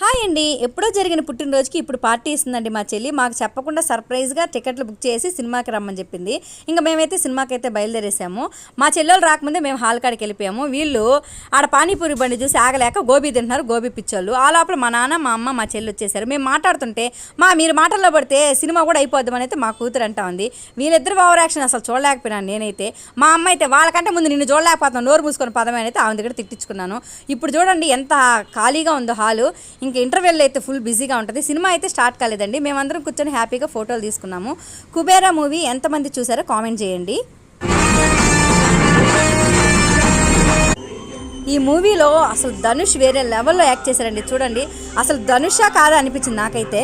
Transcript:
Hi అండి, ఎప్పుడో జరిగిన పుట్టినరోజుకి ఇప్పుడు పార్టీ ఇస్తుందండి మా చెల్లి. మాకు చెప్పకుండా సర్ప్రైజ్గా టికెట్లు బుక్ చేసి సినిమాకి రమ్మని చెప్పింది. ఇంకా మేమైతే సినిమాకి అయితే బయలుదేరేసాము. మా చెల్లెళ్ళు రాకముందే మేము హాల్ కాడికి వెళ్ళిపోయాము. వీళ్ళు ఆడ పానీపూరి బండి చూసి ఆగలేక గోబీ తింటున్నారు, గోబీ పిచ్చోళ్ళు. ఆ లోపల మా నాన్న, మా అమ్మ, మా చెల్లి వచ్చేసారు. మేము మాట్లాడుతుంటే మీరు మాటల్లో పడితే సినిమా కూడా అయిపోద్దామని అయితే మా కూతురు అంటా ఉంది. వీళ్ళిద్దరు ఓవర్ యాక్షన్ అసలు చూడలేకపోయినాను నేనైతే. మా అమ్మ అయితే వాళ్ళకంటే ముందు నిన్ను చూడలేకపోతున్నాను, నోరు మూసుకొని పదమని అయితే ఆమె దగ్గర తిట్టించుకున్నాను. ఇప్పుడు చూడండి ఎంత ఖాళీగా ఉందో హాలు. ఇంకా ఇంటర్వెల్ అయితే ఫుల్ బిజీగా ఉంటుంది. సినిమా అయితే స్టార్ట్ కాలేదండి. మేమందరం కూర్చొని హ్యాపీగా ఫోటోలు తీసుకున్నాము. కుబేరా మూవీ ఎంతమంది చూసారో కామెంట్ చేయండి. ఈ మూవీలో అసలు ధనుష్ వేరే లెవెల్లో యాక్ట్ చేశారండి. చూడండి అసలు ధనుషా కాదా అనిపించింది నాకైతే.